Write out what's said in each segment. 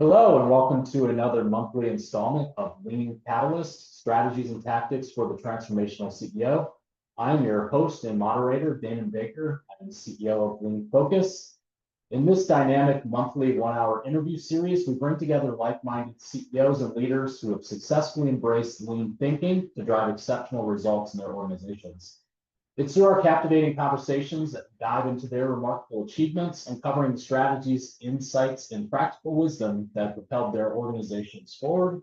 Hello and welcome to another monthly installment of Lean Catalyst, Strategies and Tactics for the Transformational CEO. I'm your host and moderator, Damon Baker. I'm the CEO of Lean Focus. In this dynamic monthly one-hour interview series, we bring together like-minded CEOs and leaders who have successfully embraced lean thinking to drive exceptional results in their organizations. It's through our captivating conversations that dive into their remarkable achievements and covering the strategies, insights, and practical wisdom that propelled their organizations forward.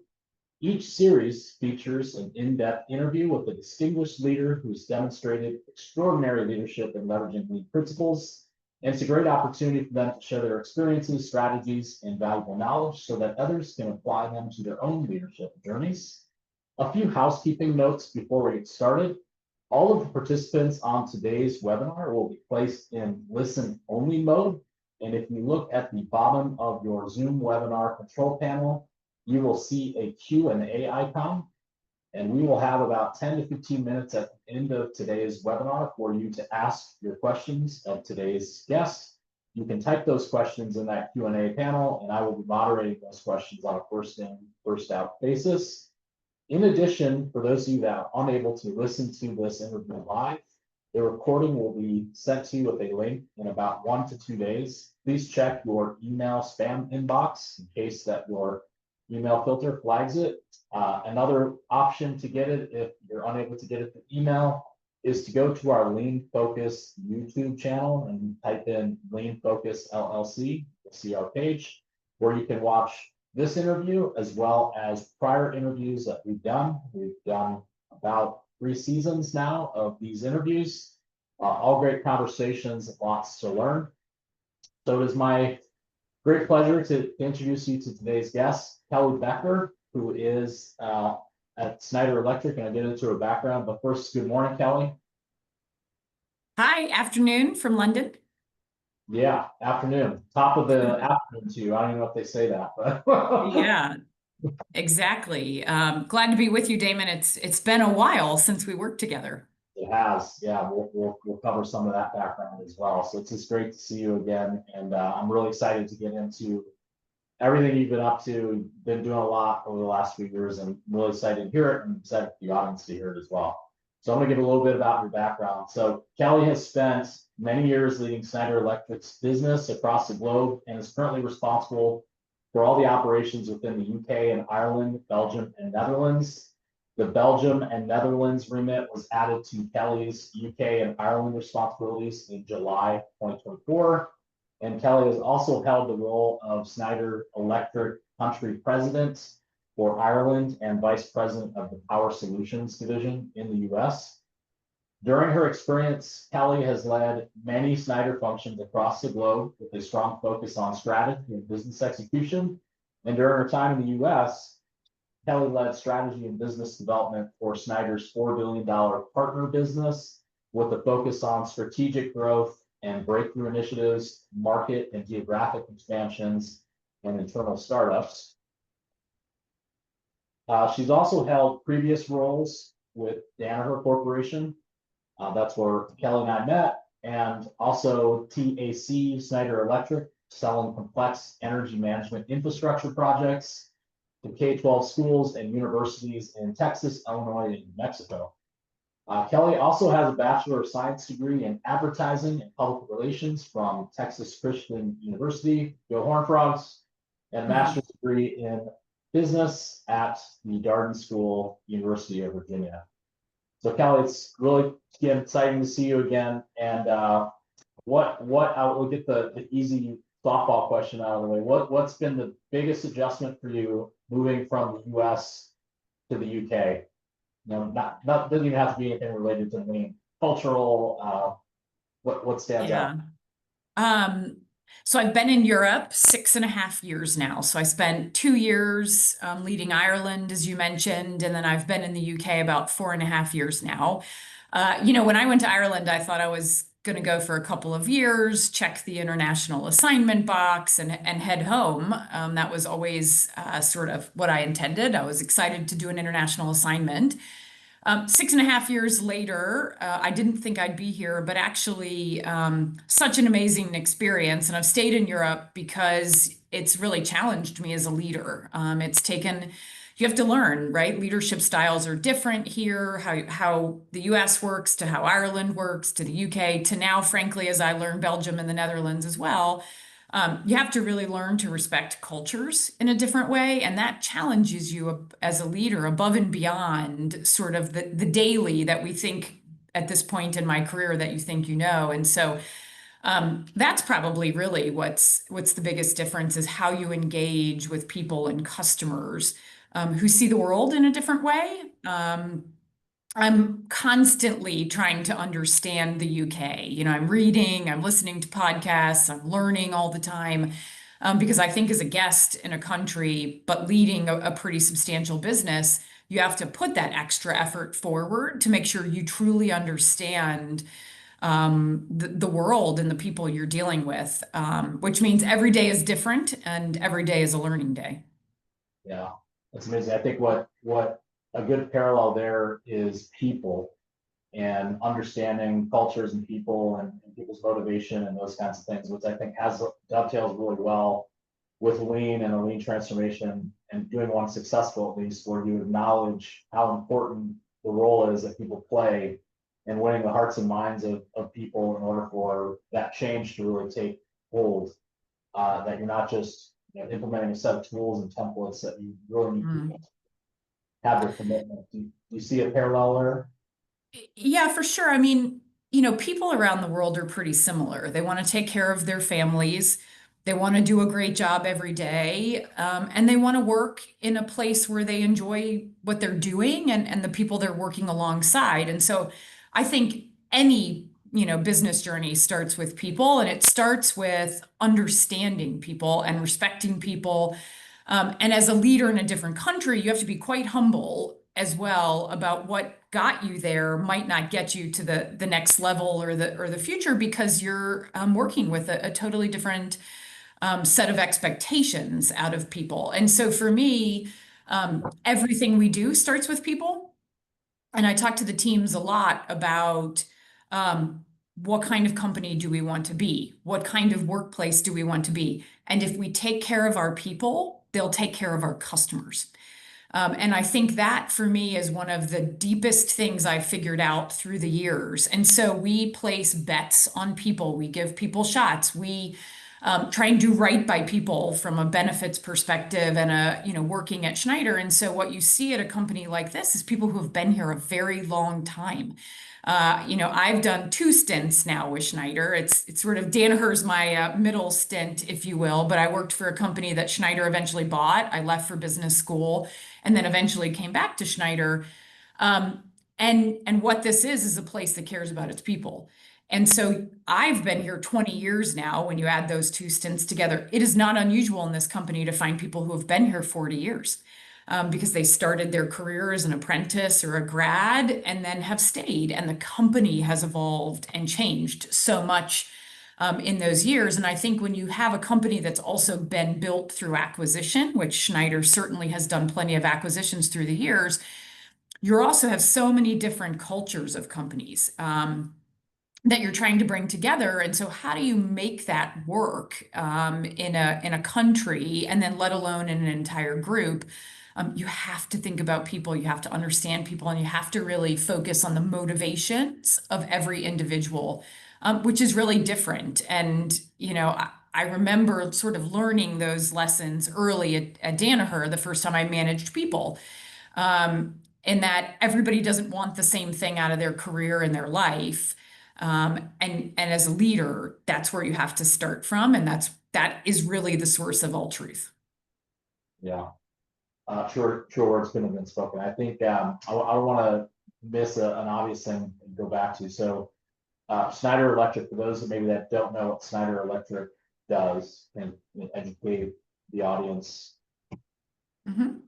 Each series features an in-depth interview with a distinguished leader who has demonstrated extraordinary leadership in leveraging lean principles. And it's a great opportunity for them to share their experiences, strategies, and valuable knowledge so that others can apply them to their own leadership journeys. A few housekeeping notes before we get started. All of the participants on today's webinar will be placed in listen-only mode. And if you look at the bottom of your Zoom webinar control panel, you will see a Q&A icon. And we will have about 10 to 15 minutes at the end of today's webinar for you to ask your questions of today's guest. You can type those questions in that Q&A panel, and I will be moderating those questions on a first-in, first-out basis. In addition, for those of you that are unable to listen to this interview live, the recording will be sent to you with a link in about 1 to 2 days. Please check your email spam inbox in case that your email filter flags it. Another option to get it, if you're unable to get it through email, is to go to our Lean Focus YouTube channel and type in Lean Focus LLC. You'll see our page where you can watch this interview as well as prior interviews that we've done. We've done about 3 seasons now of these interviews. All great conversations, lots to learn. So it is my great pleasure to introduce you to today's guest, Kelly Becker, who is at Schneider Electric, and I'll get into her background. But first, good morning, Kelly. Hi, afternoon from London. Yeah, afternoon. Top of the afternoon to you. I don't even know if they say that, but Yeah, exactly. Glad to be with you, Damon. It's been a while since we worked together. It has. Yeah, we'll cover some of that background as well. So it's just great to see you again, and I'm really excited to get into everything you've been up to. You've been doing a lot over the last few years, and I'm really excited to hear it, and excited for the audience to hear it as well. So I'm going to give a little bit about your background. So Kelly has spent many years leading Schneider Electric's business across the globe and is currently responsible for all the operations within the UK and Ireland, Belgium and Netherlands. The Belgium and Netherlands remit was added to Kelly's UK and Ireland responsibilities in July 2024. And Kelly has also held the role of Schneider Electric Country President for Ireland and Vice President of the Power Solutions Division in the US. During her experience, Kelly has led many Schneider functions across the globe with a strong focus on strategy and business execution. And during her time in the US, Kelly led strategy and business development for Schneider's $4 billion partner business with a focus on strategic growth and breakthrough initiatives, market and geographic expansions, and internal startups. She's also held previous roles with Danaher Corporation. That's where Kelly and I met, and also TAC, Schneider Electric, selling complex energy management infrastructure projects to K-12 schools and universities in Texas, Illinois, and New Mexico. Kelly also has a Bachelor of Science degree in advertising and public relations from Texas Christian University, go Horned Frogs, and a master's degree in business at the Darden School, University of Virginia. So Kelly, it's really exciting to see you again. And we'll get the easy softball question out of the way. What's been the biggest adjustment for you moving from the US to the UK? You know, not doesn't even have to be anything related to lean, cultural. What stands out? So I've been in Europe 6.5 years now. So I spent 2 years leading Ireland, as you mentioned, and then I've been in the UK about 4.5 years now. When I went to Ireland, I thought I was going to go for a couple of years, check the international assignment box, and head home. That was always sort of what I intended. I was excited to do an international assignment. 6.5 years later, I didn't think I'd be here, but actually, such an amazing experience. And I've stayed in Europe because it's really challenged me as a leader. You have to learn, right? Leadership styles are different here, how the US works to how Ireland works to the UK to now, frankly, as I learned Belgium and the Netherlands as well. You have to really learn to respect cultures in a different way, and that challenges you as a leader above and beyond sort of the daily that we think at this point in my career that you think you know. And so that's probably really what's the biggest difference is how you engage with people and customers who see the world in a different way. I'm constantly trying to understand the UK. I'm reading, I'm listening to podcasts, I'm learning all the time. Because I think as a guest in a country, but leading a pretty substantial business, you have to put that extra effort forward to make sure you truly understand the world and the people you're dealing with, which means every day is different and every day is a learning day. Yeah, that's amazing. I think what a good parallel there is people and understanding cultures and people and people's motivation and those kinds of things, which I think has dovetails really well with lean and a lean transformation and doing one successful at least, where you acknowledge how important the role is that people play in winning the hearts and minds of people in order for that change to really take hold. That you're not just implementing a set of tools and templates, that you really need people to have their commitment. Do you see a parallel there? Yeah, for sure. I mean, people around the world are pretty similar. They want to take care of their families. They want to do a great job every day. And they want to work in a place where they enjoy what they're doing and the people they're working alongside. And so I think any, business journey starts with people, and it starts with understanding people and respecting people. And as a leader in a different country, you have to be quite humble as well about what got you there might not get you to the next level or the future, because you're working with a totally different set of expectations out of people. And so for me, everything we do starts with people. And I talk to the teams a lot about what kind of company do we want to be? What kind of workplace do we want to be? And if we take care of our people, they'll take care of our customers. And I think that for me is one of the deepest things I've figured out through the years. And so we place bets on people. We give people shots. We try and do right by people from a benefits perspective and working at Schneider. And so what you see at a company like this is people who have been here a very long time. I've done 2 stints now with Schneider. It's sort of Danaher's my middle stint, if you will, but I worked for a company that Schneider eventually bought. I left for business school and then eventually came back to Schneider. And what this is a place that cares about its people. And so I've been here 20 years now. When you add those 2 stints together, it is not unusual in this company to find people who have been here 40 years. Because they started their career as an apprentice or a grad and then have stayed. And the company has evolved and changed so much in those years. And I think when you have a company that's also been built through acquisition, which Schneider certainly has done plenty of acquisitions through the years, you also have so many different cultures of companies that you're trying to bring together. And so how do you make that work in a country, and then let alone in an entire group? You have to think about people, you have to understand people, and you have to really focus on the motivations of every individual, which is really different. And, I remember sort of learning those lessons early at Danaher the first time I managed people, in that everybody doesn't want the same thing out of their career and their life. And as a leader, that's where you have to start from. And that is really the source of all truth. Yeah. Sure words couldn't have been spoken. I think I don't want to miss an obvious thing and go back to. So Schneider Electric, for those that don't know what Schneider Electric does, and educate the audience. Mm-hmm.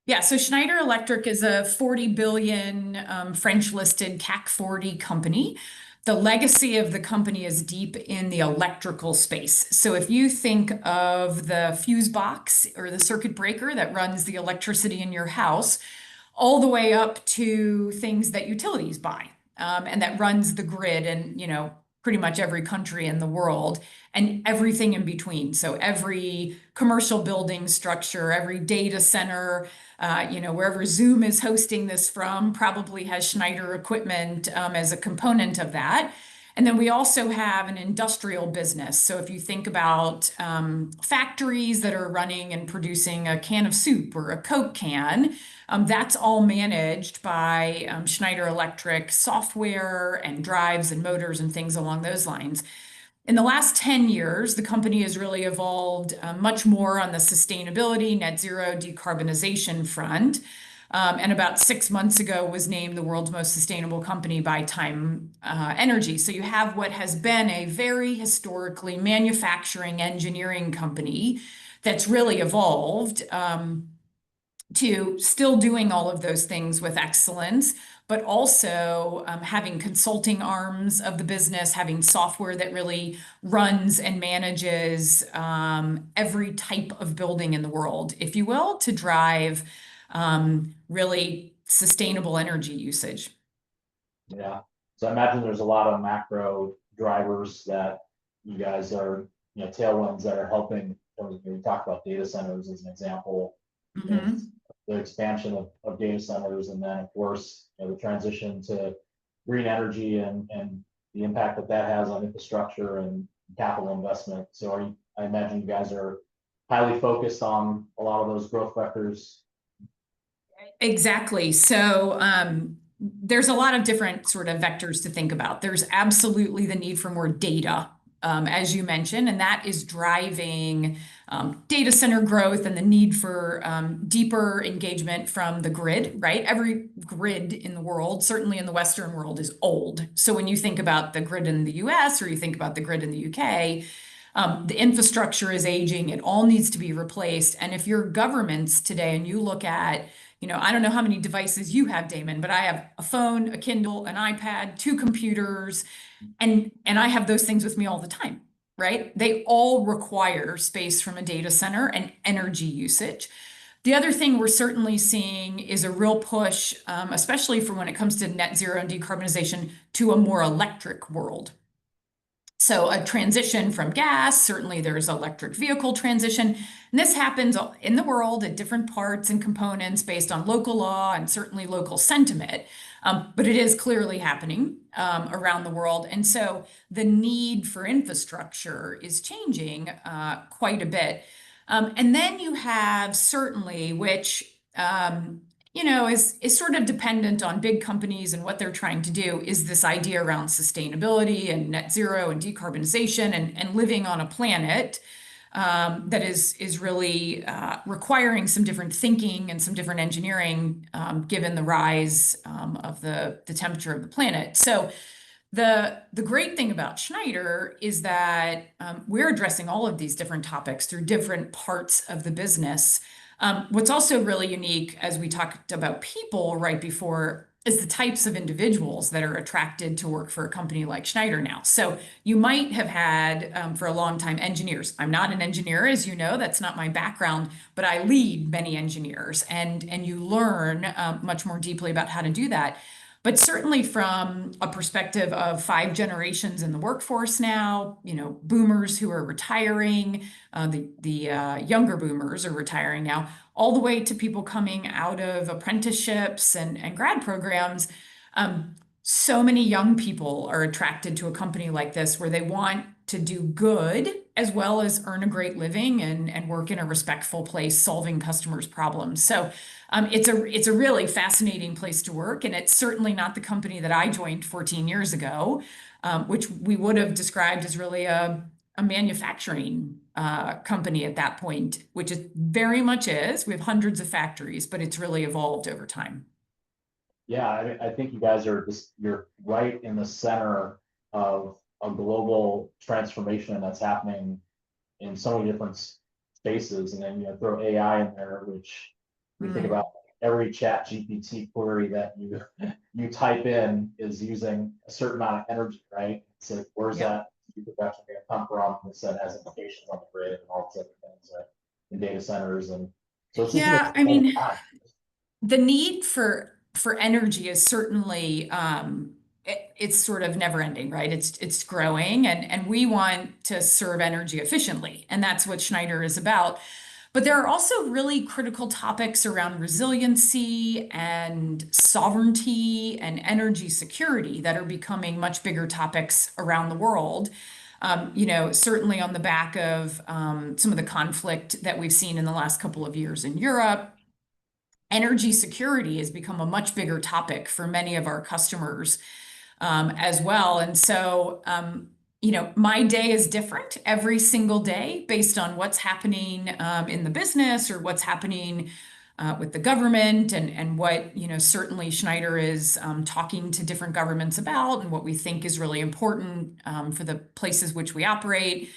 Yeah, so Schneider Electric is a 40 billion French listed CAC 40 company. The legacy of the company is deep in the electrical space. So if you think of the fuse box or the circuit breaker that runs the electricity in your house, all the way up to things that utilities buy, and that runs the grid in, pretty much every country in the world and everything in between. So every commercial building structure, every data center, wherever Zoom is hosting this from probably has Schneider equipment as a component of that. And then we also have an industrial business. So if you think about factories that are running and producing a can of soup or a Coke can, that's all managed by Schneider Electric software and drives and motors and things along those lines. In the last 10 years, the company has really evolved much more on the sustainability, net zero decarbonization front. And about 6 months ago was named the world's most sustainable company by Time Energy. So you have what has been a very historically manufacturing engineering company that's really evolved to still doing all of those things with excellence, but also having consulting arms of the business, having software that really runs and manages every type of building in the world, if you will, to drive really sustainable energy usage. Yeah. So I imagine there's a lot of macro drivers that you guys are, tailwinds that are helping. We talked about data centers as an example. Mm-hmm. The expansion of data centers, and then of course the transition to green energy and the impact that that has on infrastructure and capital investment. So I imagine you guys are highly focused on a lot of those growth vectors. Exactly. So there's a lot of different sort of vectors to think about. There's absolutely the need for more data, as you mentioned, and that is driving data center growth and the need for deeper engagement from the grid, right? Every grid in the world, certainly in the Western world, is old. So when you think about the grid in the US or you think about the grid in the UK, the infrastructure is aging. It all needs to be replaced. And if you're governments today and you look at, I don't know how many devices you have, Damon, but I have a phone, a Kindle, an iPad, 2 computers, and I have those things with me all the time, right? They all require space from a data center and energy usage. The other thing we're certainly seeing is a real push, especially for when it comes to net zero and decarbonization, to a more electric world. So a transition from gas, certainly there's electric vehicle transition. And this happens in the world at different parts and components based on local law and certainly local sentiment. But it is clearly happening around the world. And so the need for infrastructure is changing quite a bit. And then you have certainly, which is sort of dependent on big companies and what they're trying to do, is this idea around sustainability and net zero and decarbonization and living on a planet that is really requiring some different thinking and some different engineering given the rise of the temperature of the planet. So the great thing about Schneider is that we're addressing all of these different topics through different parts of the business. What's also really unique, as we talked about people right before, is the types of individuals that are attracted to work for a company like Schneider now. So you might have had for a long time engineers. I'm not an engineer, as you know, that's not my background, but I lead many engineers, and you learn much more deeply about how to do that. But certainly from a perspective of 5 generations in the workforce now, boomers who are retiring, the younger boomers are retiring now, all the way to people coming out of apprenticeships and grad programs. So many young people are attracted to a company like this where they want to do good as well as earn a great living and work in a respectful place solving customers' problems. So it's a really fascinating place to work, and it's certainly not the company that I joined 14 years ago, which we would have described as really a manufacturing company at that point, which it very much is. We have hundreds of factories, but it's really evolved over time. Yeah, I think you guys you're right in the center of a global transformation that's happening in so many different spaces. And then throw AI in there, which we think about every chat GPT query that you type in is using a certain amount of energy, right? So where's that production going to come from? That has implications on the grid and all these other things, right? In data centers. And so it's just Yeah, I mean, time. the need for energy is certainly it's sort of never ending, right? It's growing, and we want to serve energy efficiently, and that's what Schneider is about. But there are also really critical topics around resiliency and sovereignty and energy security that are becoming much bigger topics around the world. Certainly on the back of some of the conflict that we've seen in the last couple of years in Europe, energy security has become a much bigger topic for many of our customers as well. And so, my day is different every single day based on what's happening in the business or what's happening with the government and what, certainly Schneider is talking to different governments about and what we think is really important for the places which we operate.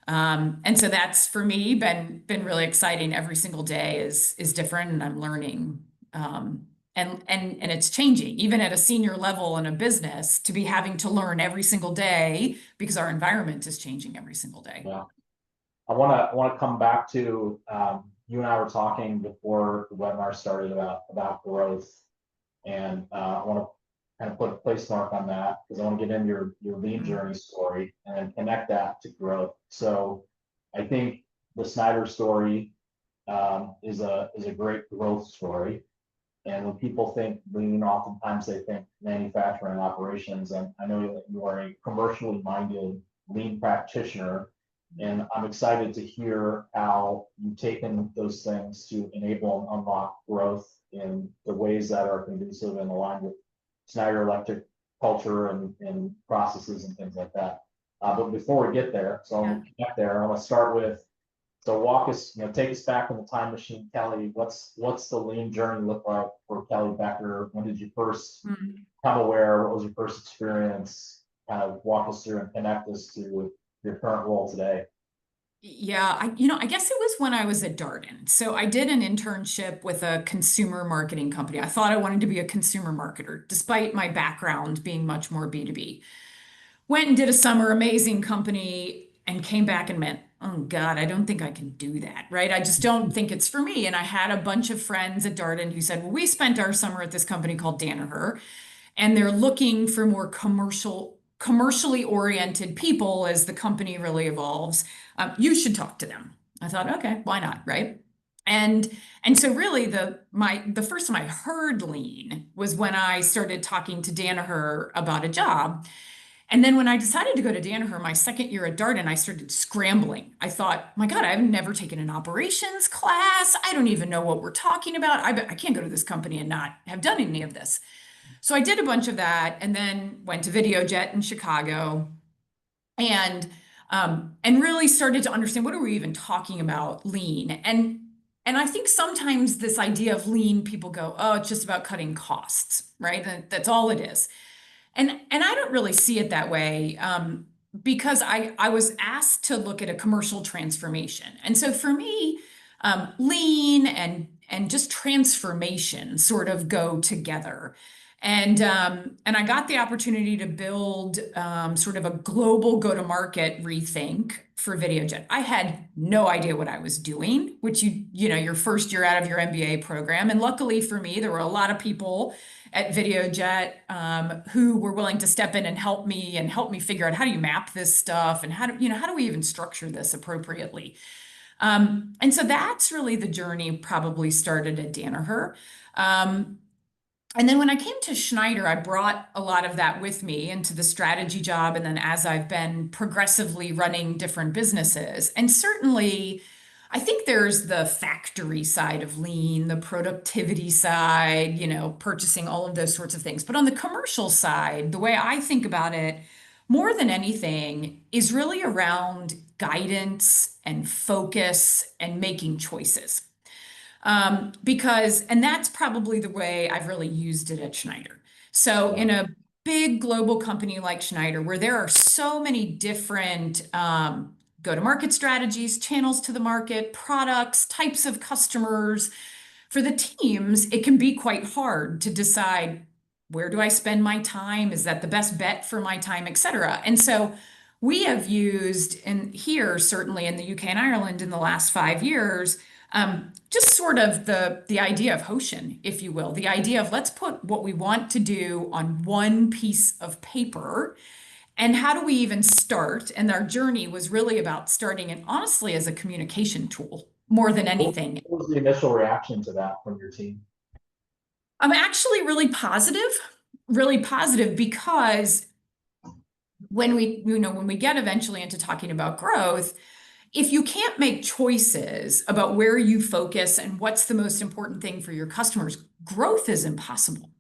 And so that's for me been really exciting. Every single day is different, and I'm learning. And it's changing, even at a senior level in a business, to be having to learn every single day because our environment is changing every single day. Yeah. I want to come back to you and I were talking before the webinar started about growth, and I want to kind of put a place mark on that because I want to get into your lean journey story and connect that to growth. So I think the Schneider story is a great growth story. And when people think lean, oftentimes they think manufacturing operations. And I know that you are a commercially minded lean practitioner, and I'm excited to hear how you've taken those things to enable and unlock growth in the ways that are conducive and aligned with Schneider Electric culture and processes and things like that. But before we get there, so I'm going to connect there. I want to start with, so walk us, take us back in the time machine, Kelly. What's the lean journey look like for Kelly Becker? When did you first become aware? What was your first experience? Kind of walk us through and connect us to your current role today. Yeah, I guess it was when I was at Darden. So I did an internship with a consumer marketing company. I thought I wanted to be a consumer marketer, despite my background being much more B2B. Went and did a summer, amazing company, and came back and went, oh God, I don't think I can do that, right? I just don't think it's for me. And I had a bunch of friends at Darden who said, well, we spent our summer at this company called Danaher, and they're looking for more commercially oriented people as the company really evolves. You should talk to them. I thought, okay, why not, right? And so really the first time I heard lean was when I started talking to Danaher about a job. And then when I decided to go to Danaher, my second year at Darden, I started scrambling. I thought, my God, I've never taken an operations class. I don't even know what we're talking about. I can't go to this company and not have done any of this. So I did a bunch of that, and then went to Videojet in Chicago, and really started to understand, what are we even talking about lean? And I think sometimes this idea of lean, people go, oh, it's just about cutting costs, right? That's all it is. And I don't really see it that way, because I was asked to look at a commercial transformation. And so for me, lean and just transformation sort of go together. And I got the opportunity to build sort of a global go-to-market rethink for Videojet. I had no idea what I was doing, which your first year out of your MBA program. And luckily for me, there were a lot of people at Videojet who were willing to step in and help me figure out, how do you map this stuff, and how do we even structure this appropriately? And so that's really the journey probably started at Danaher. And then when I came to Schneider, I brought a lot of that with me into the strategy job. And then as I've been progressively running different businesses, and certainly I think there's the factory side of lean, the productivity side, purchasing, all of those sorts of things. But on the commercial side, the way I think about it more than anything is really around guidance and focus and making choices. And that's probably the way I've really used it at Schneider. So in a big global company like Schneider, where there are so many different go-to-market strategies, channels to the market, products, types of customers, for the teams, it can be quite hard to decide, where do I spend my time? Is that the best bet for my time, et cetera? And so we have used, and here certainly in the UK and Ireland in the last 5 years, Just sort of the idea of Hoshin, if you will, the idea of let's put what we want to do on one piece of paper. And how do we even start? And our journey was really about starting it honestly as a communication tool more than anything. What was the initial reaction to that from your team? I'm actually really positive because when we get eventually into talking about growth, if you can't make choices about where you focus and what's the most important thing for your customers, growth is impossible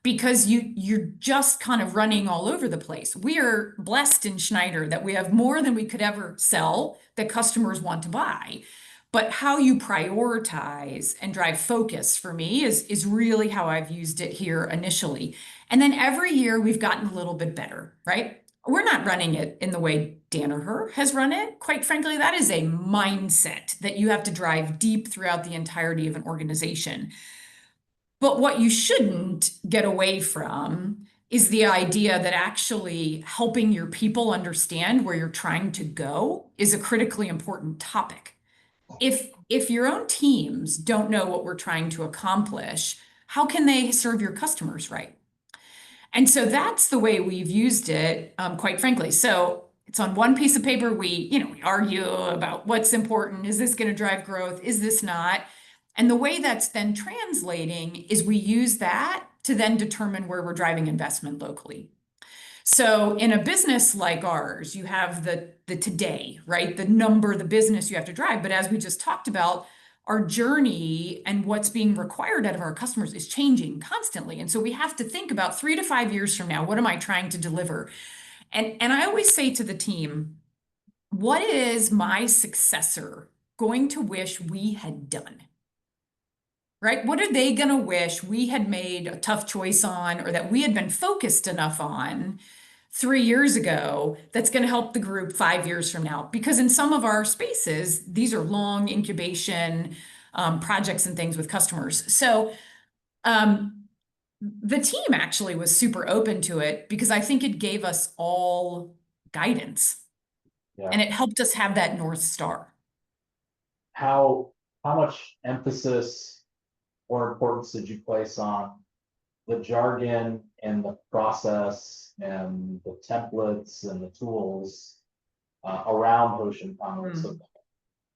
because you're just kind of running all over the place. We are blessed in Schneider that we have more than we could ever sell that customers want to buy. But how you prioritize and drive focus for me is really how I've used it here initially. And then every year we've gotten a little bit better, right? We're not running it in the way Danaher has run it. Quite frankly, that is a mindset that you have to drive deep throughout the entirety of an organization. But what you shouldn't get away from is the idea that actually helping your people understand where you're trying to go is a critically important topic. If your own teams don't know what we're trying to accomplish, how can they serve your customers right? And so that's the way we've used it, quite frankly. So it's on one piece of paper. We argue about what's important. Is this going to drive growth? Is this not? And the way that's then translating is we use that to then determine where we're driving investment locally. So in a business like ours, you have the today, right? The business you have to drive. But as we just talked about, our journey and what's being required out of our customers is changing constantly. And so we have to think about 3 to 5 years from now, what am I trying to deliver? And I always say to the team, what is my successor going to wish we had done? Right? What are they going to wish we had made a tough choice on or that we had been focused enough on 3 years ago that's going to help the group 5 years from now? Because in some of our spaces, these are long incubation projects and things with customers. So the team actually was super open to it because I think it gave us all guidance Yeah. and it helped us have that North Star. How much emphasis or importance did you place on the jargon and the process and the templates and the tools around Ocean Commerce? So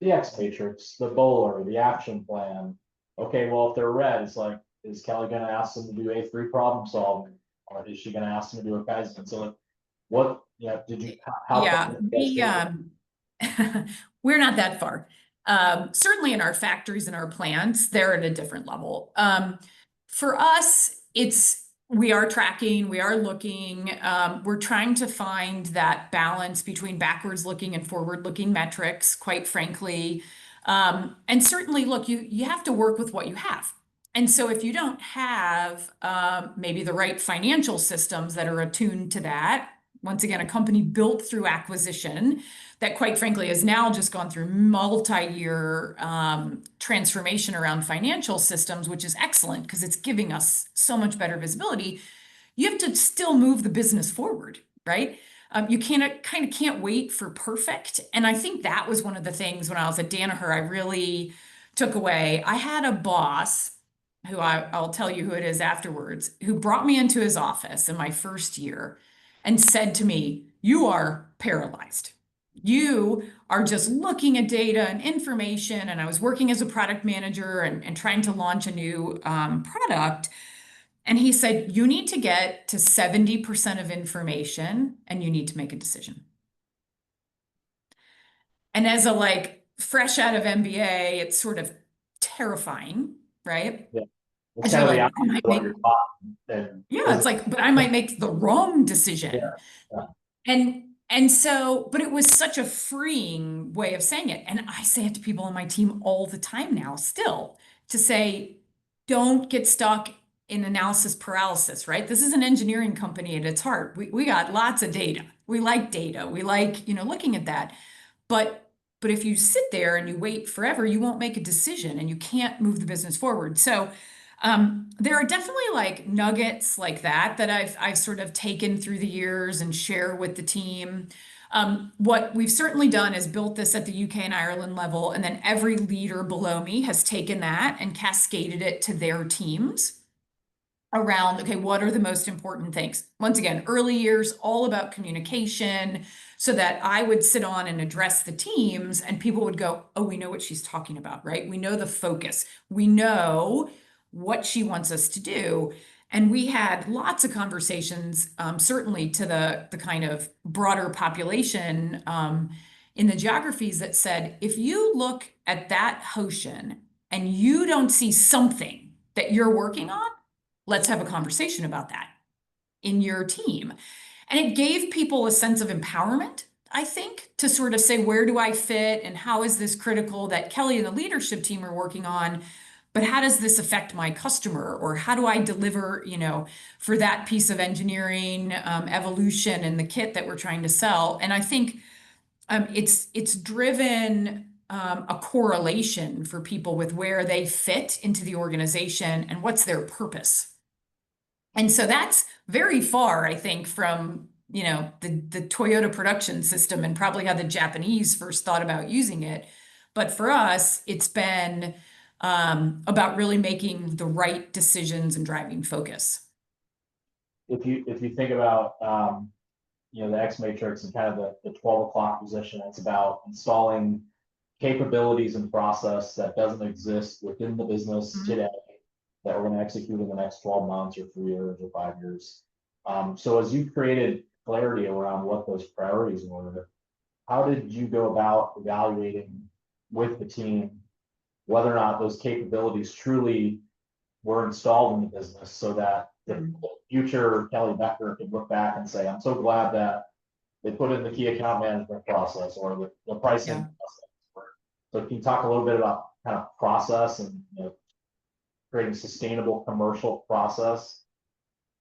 the X matrix, the bowler, the action plan. Okay, well, if they're red, it's like, is Kelly going to ask them to do A3 problem solving, or is she going to ask them to do a Kaizen? So, like, what? Yeah, did you? How Yeah, we're not that far. Certainly in our factories and our plants, they're at a different level. For us, we are tracking, we are looking, we're trying to find that balance between backwards looking and forward looking metrics, quite frankly. And certainly, look, you have to work with what you have. And so if you don't have maybe the right financial systems that are attuned to that, once again, a company built through acquisition that quite frankly has now just gone through multi-year transformation around financial systems, which is excellent because it's giving us so much better visibility. You have to still move the business forward, right? You can't wait for perfect. And I think that was one of the things when I was at Danaher, I really took away. I had a boss who I'll tell you who it is afterwards, who brought me into his office in my first year and said to me, "You are paralyzed. You are just looking at data and information." And I was working as a product manager and trying to launch a new product. And he said, "You need to get to 70% of information and you need to make a decision." And as a fresh out of MBA, it's sort of terrifying, right? Yeah, it's As kind you're of the like, I opposite might of what make, you're taught. And yeah, it's like, but I might make the wrong decision. yeah. And so, but it was such a freeing way of saying it. And I say it to people on my team all the time now, still, to say, don't get stuck in analysis paralysis, right? This is an engineering company at its heart. We got lots of data. We like data. We like, looking at that. But if you sit there and you wait forever, you won't make a decision and you can't move the business forward. So there are definitely nuggets like that I've sort of taken through the years and share with the team. What we've certainly done is built this at the UK and Ireland level, and then every leader below me has taken that and cascaded it to their teams around, okay, what are the most important things? Once again, early years, all about communication, so that I would sit on and address the teams and people would go, oh, we know what she's talking about, right? We know the focus. We know what she wants us to do. And we had lots of conversations, certainly to the kind of broader population in the geographies that said, if you look at that ocean and you don't see something that you're working on, let's have a conversation about that in your team. And it gave people a sense of empowerment, I think, to sort of say, where do I fit and how is this critical that Kelly and the leadership team are working on? But how does this affect my customer? Or how do I deliver, for that piece of engineering evolution and the kit that we're trying to sell? And I think it's driven a correlation for people with where they fit into the organization and what's their purpose. And so that's very far, I think, from, the Toyota production system and probably how the Japanese first thought about using it. But for us, it's been about really making the right decisions and driving focus. If you think about the X matrix and kind of the 12 o'clock position, it's about installing capabilities and process that doesn't exist within the business today that we're going to execute in the next 12 months or 3 years or 5 years. So as you created clarity around what those priorities were, how did you go about evaluating with the team whether or not those capabilities truly were installed in the business so that the future Kelly Becker could look back and say, I'm so glad that they put in the key account management process or the pricing process. So can you talk a little bit about kind of process and creating sustainable commercial process?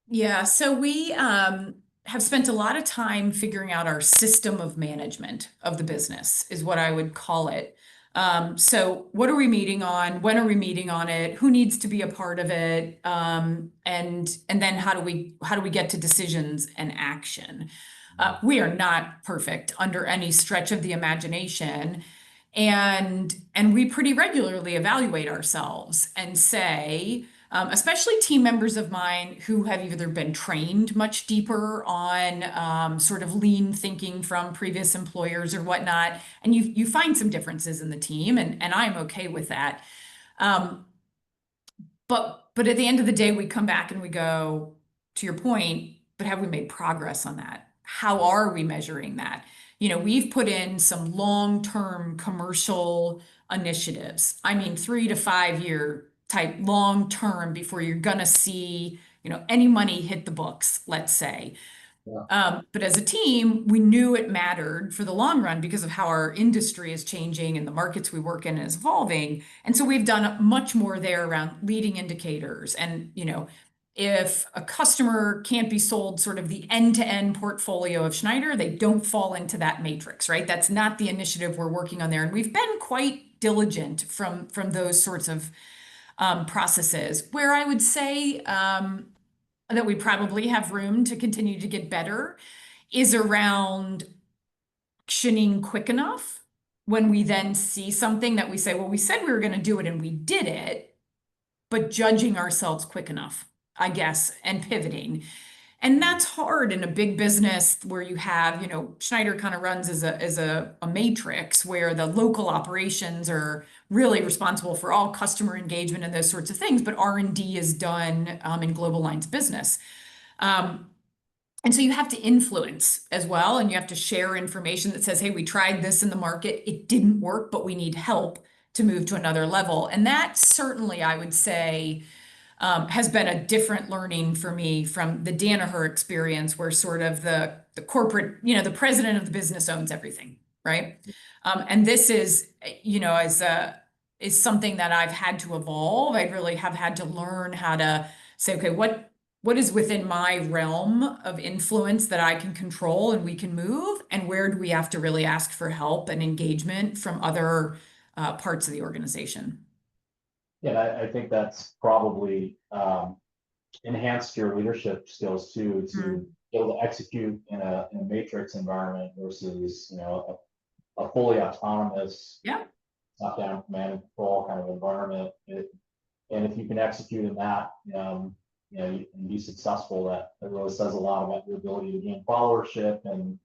Yeah, so we have spent a lot of time figuring out our system of management of the business, is what I would call it. So what are we meeting on? When are we meeting on it? Who needs to be a part of it? And then how do we get to decisions and action? We are not perfect under any stretch of the imagination. And we pretty regularly evaluate ourselves and say, especially team members of mine who have either been trained much deeper on sort of lean thinking from previous employers or whatnot, and you find some differences in the team, and I'm okay with that. But at the end of the day, we come back and we go, to your point, but have we made progress on that? How are we measuring that? We've put in some long-term commercial initiatives. I mean, 3 to 5 year type long-term before you're gonna see, any money hit the books, let's say. Yeah. But as a team, we knew it mattered for the long run because of how our industry is changing and the markets we work in is evolving. And so we've done much more there around leading indicators. And, if a customer can't be sold sort of the end-to-end portfolio of Schneider, they don't fall into that matrix, right? That's not the initiative we're working on there. And we've been quite diligent from those sorts of processes. Where I would say that we probably have room to continue to get better is around actioning quick enough when we then see something that we say, well, we said we were going to do it and we did it, but judging ourselves quick enough, I guess, and pivoting. And that's hard in a big business where you have, Schneider kind of runs as a matrix where the local operations are really responsible for all customer engagement and those sorts of things, but R&D is done in global lines business. And so you have to influence as well, and you have to share information that says, hey, we tried this in the market, it didn't work, but we need help to move to another level. And that certainly, I would say, has been a different learning for me from the Danaher experience, where sort of the corporate, the president of the business owns everything, right? And this is, is something that I've had to evolve. I really have had to learn how to say, okay, what is within my realm of influence that I can control and we can move, and where do we have to really ask for help and engagement from other parts of the organization? Yeah, I think that's probably enhanced your leadership skills too, to be able to execute in a matrix environment versus, a fully autonomous, Yeah. top-down command and control kind of environment. And if you can execute in that, you can be successful. That really says a lot about your ability to gain followership and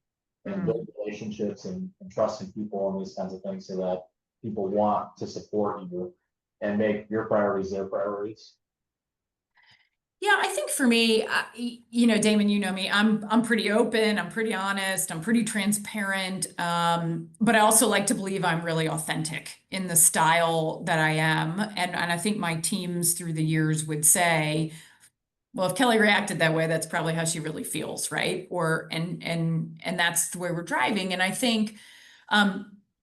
build relationships and trust in people and these kinds of things, so that people want to support you and make your priorities their priorities. Yeah, I think for me, Damon, you know me, I'm pretty open, I'm pretty honest, I'm pretty transparent. But I also like to believe I'm really authentic in the style that I am. And I think my teams through the years would say, well, if Kelly reacted that way, that's probably how she really feels, right? Or and that's the way we're driving. And I think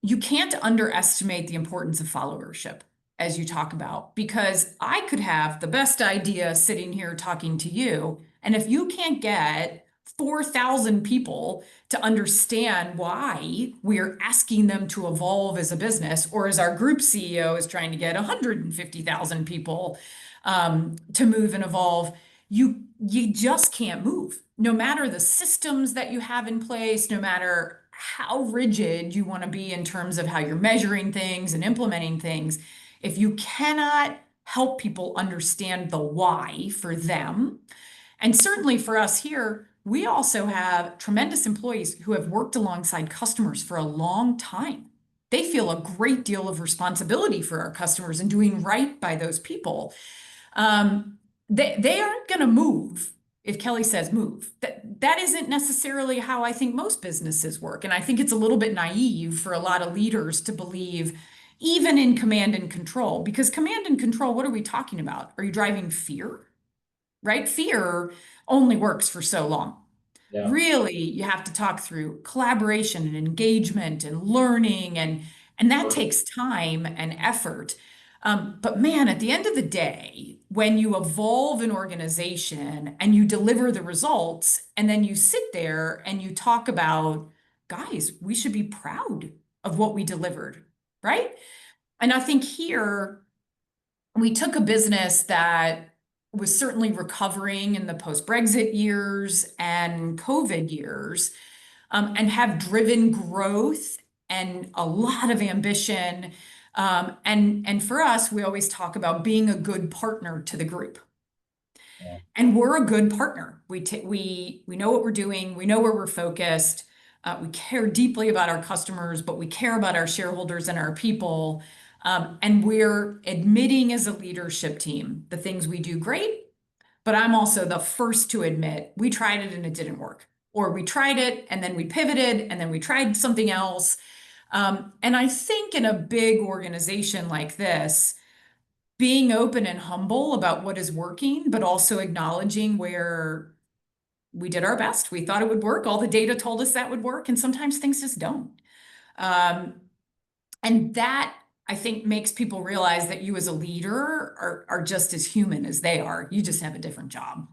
you can't underestimate the importance of followership, as you talk about, because I could have the best idea sitting here talking to you, and if you can't get 4,000 people to understand why we are asking them to evolve as a business, or as our group CEO is trying to get 150,000 people to move and evolve, you just can't move. No matter the systems that you have in place, no matter how rigid you want to be in terms of how you're measuring things and implementing things, if you cannot help people understand the why for them, and certainly for us here, we also have tremendous employees who have worked alongside customers for a long time. They feel a great deal of responsibility for our customers and doing right by those people. They aren't going to move if Kelly says move. That isn't necessarily how I think most businesses work. And I think it's a little bit naive for a lot of leaders to believe, even in command and control, because command and control, what are we talking about? Are you driving fear? Right? Fear only works for so long. Yeah. Really, you have to talk through collaboration and engagement and learning, and that takes time and effort. But man, at the end of the day, when you evolve an organization and you deliver the results, and then you sit there and you talk about, guys, we should be proud of what we delivered, right? And I think here we took a business that was certainly recovering in the post-Brexit years and COVID years, and have driven growth and a lot of ambition. And for us, we always talk about being a good partner to the group. Yeah. And we're a good partner. We know what we're doing. We know where we're focused. We care deeply about our customers, but we care about our shareholders and our people. And we're admitting as a leadership team the things we do great. But I'm also the first to admit we tried it and it didn't work. Or we tried it and then we pivoted and then we tried something else. And I think in a big organization like this, being open and humble about what is working, but also acknowledging where we did our best. We thought it would work. All the data told us that would work, and sometimes things just don't. And that, I think, makes people realize that you as a leader are just as human as they are. You just have a different job.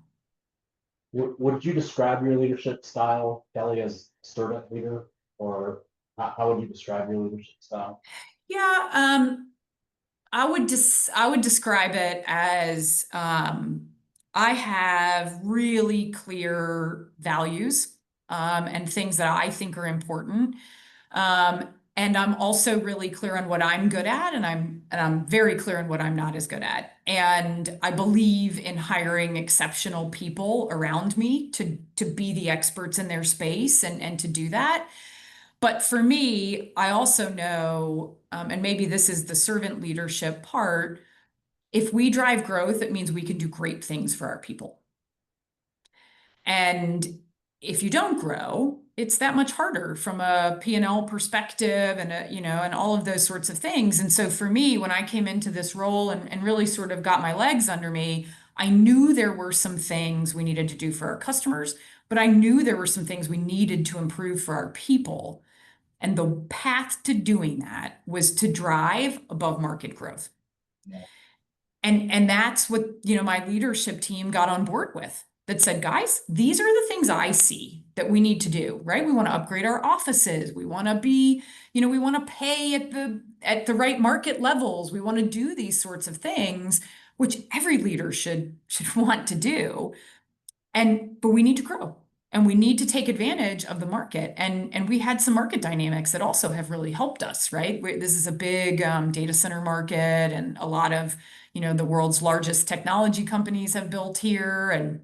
Would you describe your leadership style, Kelly, as servant leader, or how would you describe your leadership style? Yeah, I would describe it as I have really clear values and things that I think are important. And I'm also really clear on what I'm good at, and I'm very clear on what I'm not as good at. And I believe in hiring exceptional people around me to be the experts in their space and to do that. But for me, I also know, and maybe this is the servant leadership part, if we drive growth, it means we can do great things for our people. And if you don't grow, it's that much harder from a P&L perspective and and all of those sorts of things. And so for me, when I came into this role and really sort of got my legs under me, I knew there were some things we needed to do for our customers, but I knew there were some things we needed to improve for our people. And the path to doing that was to drive above market growth. Yeah. And that's what, my leadership team got on board with, that said, guys, these are the things I see that we need to do, right? We want to upgrade our offices. We want to be, we want to pay at the right market levels. We want to do these sorts of things, which every leader should want to do. But we need to grow. And we need to take advantage of the market. And we had some market dynamics that also have really helped us, right? This is a big data center market, and a lot of, the world's largest technology companies have built here.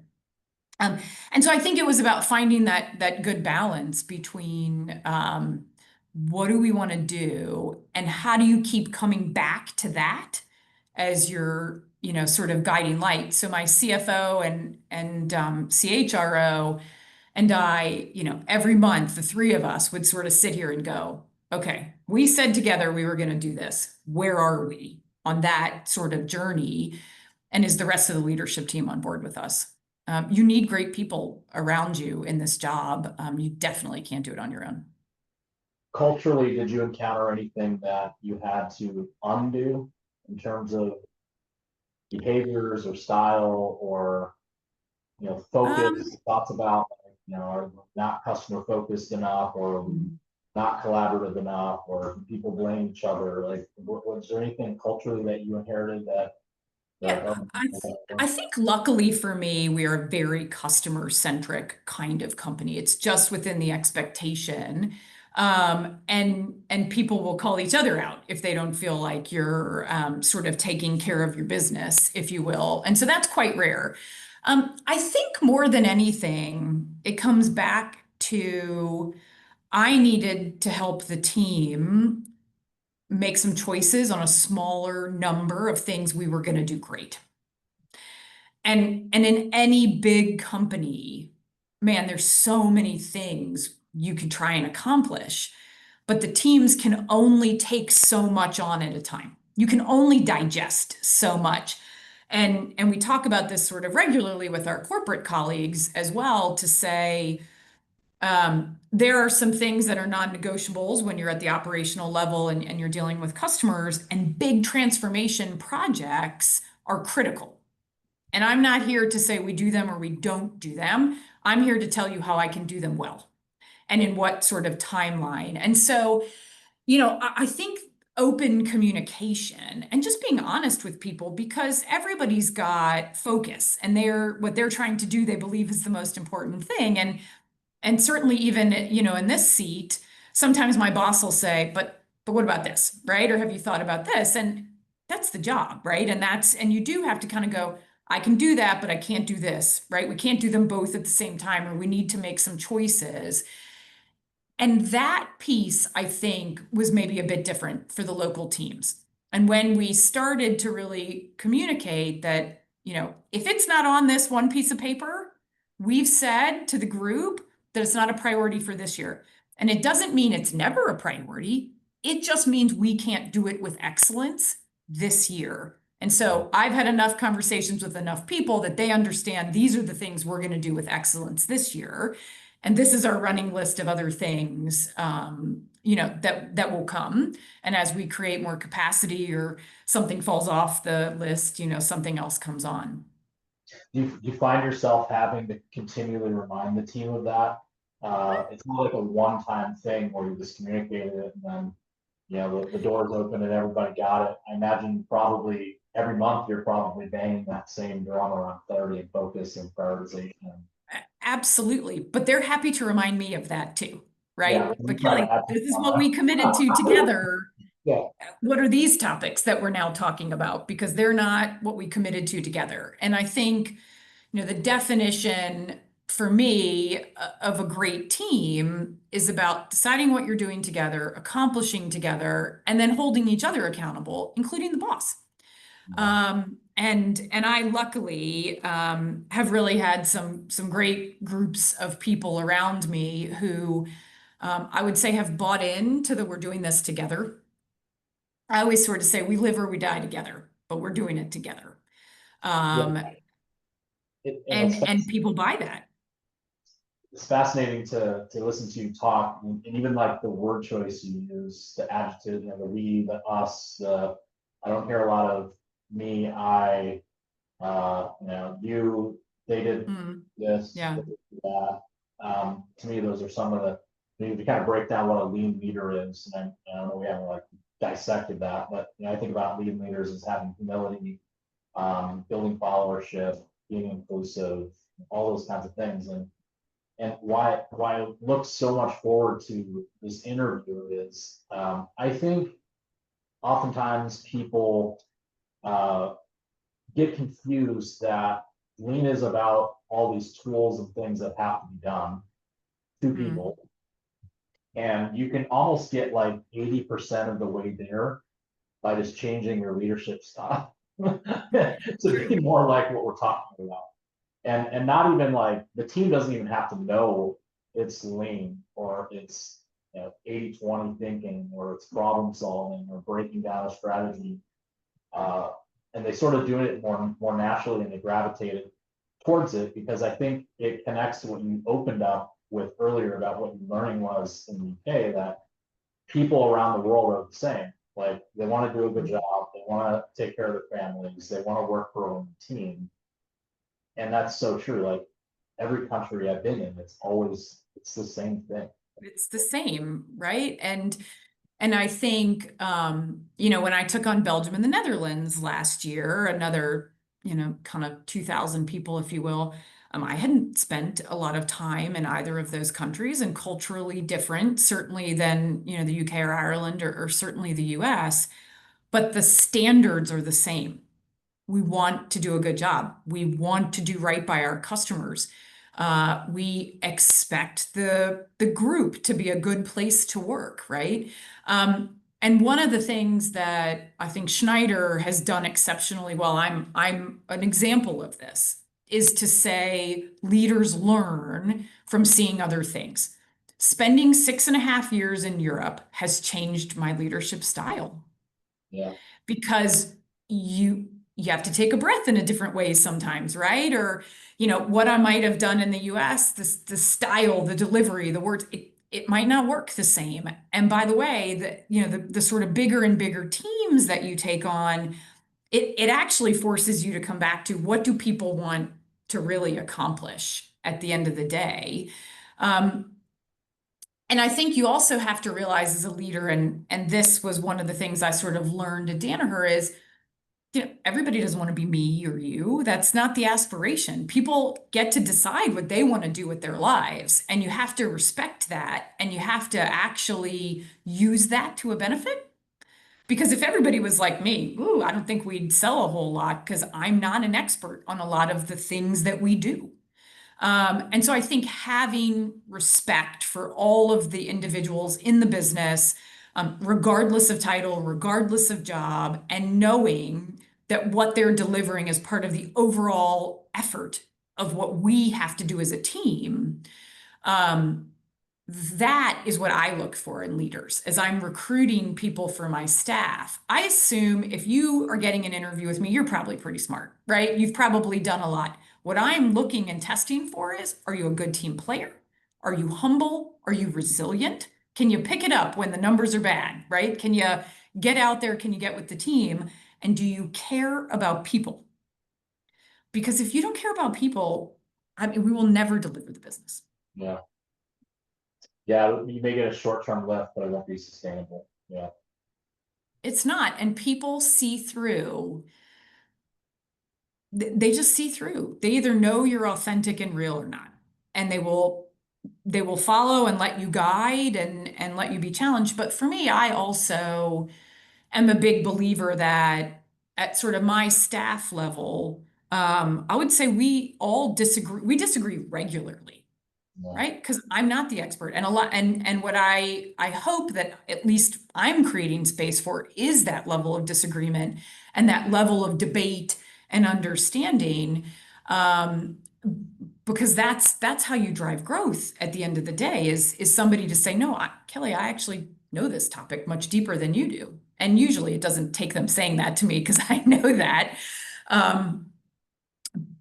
Um, and so I think it was about finding that good balance between what do we want to do and how do you keep coming back to that as your, sort of guiding light. So my CFO and CHRO and I, every month, the three of us would sort of sit here and go, okay, we said together we were going to do this. Where are we on that sort of journey? And is the rest of the leadership team on board with us? You need great people around you in this job. You definitely can't do it on your own. Culturally, did you encounter anything that you had to undo in terms of behaviors or style or, Um, focus, thoughts about, are we not customer focused enough, or are we not collaborative enough, or do people blame each other? Like, was there anything culturally that you inherited that, Yeah, oh, I think luckily for me, we are a very customer centric kind of company. It's just within the expectation. And people will call each other out if they don't feel like you're sort of taking care of your business, if you will. And so that's quite rare. I think more than anything, it comes back to I needed to help the team make some choices on a smaller number of things we were going to do great. And in any big company, man, there's so many things you can try and accomplish, but the teams can only take so much on at a time. You can only digest so much. And we talk about this sort of regularly with our corporate colleagues as well, to say there are some things that are non-negotiables when you're at the operational level and you're dealing with customers, and big transformation projects are critical. And I'm not here to say we do them or we don't do them. I'm here to tell you how I can do them well and in what sort of timeline. And so, I think open communication and just being honest with people, because everybody's got focus and what they're trying to do, they believe is the most important thing. And certainly even, in this seat, sometimes my boss will say, but what about this, right? Or have you thought about this? And that's the job, right? And you do have to kind of go, I can do that, but I can't do this, right? We can't do them both at the same time, or we need to make some choices. And that piece, I think, was maybe a bit different for the local teams. And when we started to really communicate that, if it's not on this one piece of paper, we've said to the group that it's not a priority for this year. And it doesn't mean it's never a priority. It just means we can't do it with excellence this year. And so I've had enough conversations with enough people that they understand these are the things we're going to do with excellence this year. And this is our running list of other things, that will come. And as we create more capacity or something falls off the list, something else comes on. do you find yourself having to continually remind the team of that? It's not like a one-time thing where you just communicated it and then, the door's open and everybody got it. I imagine probably every month you're probably banging that same drum around clarity and focus and prioritization. Absolutely. But they're happy to remind me of that too, Yeah, right? we But try to Kelly, add this is what on. we committed to together. Yeah, What are these topics that we're now talking about? Because they're not what we committed to together. And I think, the definition for me of a great team is about deciding what you're doing together, accomplishing together, and then holding each other accountable, including the boss. And I luckily have really had some great groups of people around me who I would say have bought into that we're doing this together. I always sort of say we live or we die together, but we're doing it together. yeah. Um, And and people buy that. it's fascinating to listen to you talk, and even like the word choice you use, the adjective, the we, the us, I don't hear a lot of me, I, you, they did Mm, this, yeah. they did that. To me, those are some of the, to kind of break down what a lean leader is, and I don't know, we haven't like dissected that, but I think about lean leaders as having humility, building followership, being inclusive, all those kinds of things. And and why I look so much forward to this interview is, I think oftentimes people get confused that lean is about all these tools and things that have to be done to people. And you can almost get like 80% of the way there by just changing your leadership style to be more like what we're talking about. And not even like the team doesn't even have to know it's lean or it's 80-20 thinking or it's problem solving or breaking down a strategy. And they sort of doing it more naturally and they gravitated towards it because I think it connects to what you opened up with earlier about what your learning was in the UK, that people around the world are the same. Like they want to do a good job, they want to take care of their families, they want to work for a team. And that's so true. Like every country I've been in, it's the same thing. It's the same, right? And I think, you know, when I took on Belgium and the Netherlands last year, another, you know, kind of 2,000 people, if you will, I hadn't spent a lot of time in either of those countries and culturally different, certainly than, you know, the UK or Ireland or certainly the US, but the standards are the same. We want to do a good job. We want to do right by our customers. We expect the group to be a good place to work, right? And one of the things that I think Schneider has done exceptionally well, I'm an example of this, is to say leaders learn from seeing other things. Spending 6.5 years in Europe has changed my leadership style. Yeah. Because you have to take a breath in a different way sometimes, right? Or, you know, what I might have done in the US, the style, the delivery, the words, it might not work the same. And by the way, the sort of bigger and bigger teams that you take on, it actually forces you to come back to what do people want to really accomplish at the end of the day. And I think you also have to realize as a leader, and this was one of the things I sort of learned at Danaher is, you know, everybody doesn't want to be me or you. That's not the aspiration. People get to decide what they want to do with their lives, and you have to respect that, and you have to actually use that to a benefit. Because if everybody was like me, ooh, I don't think we'd sell a whole lot because I'm not an expert on a lot of the things that we do. And so I think having respect for all of the individuals in the business, regardless of title, regardless of job, and knowing that what they're delivering is part of the overall effort of what we have to do as a team, that is what I look for in leaders as I'm recruiting people for my staff. I assume if you are getting an interview with me, you're probably pretty smart, right? You've probably done a lot. What I'm looking and testing for is, are you a good team player? Are you humble? Are you resilient? Can you pick it up when the numbers are bad, right? Can you get out there? Can you get with the team? And do you care about people? Because if you don't care about people, I mean, we will never deliver the business. Yeah. Yeah, you may get a short-term lift, but it won't be sustainable. Yeah. It's not. And people see through. They just see through. They either know you're authentic and real or not. And they will follow and let you guide and let you be challenged. But for me, I also am a big believer that at sort of my staff level, I would say we all disagree. We disagree regularly. Yeah. Right? Because I'm not the expert. And a lot and what I hope that at least I'm creating space for is that level of disagreement and that level of debate and understanding. Because that's how you drive growth at the end of the day is somebody to say, no, Kelly, I actually know this topic much deeper than you do. And usually it doesn't take them saying that to me because I know that.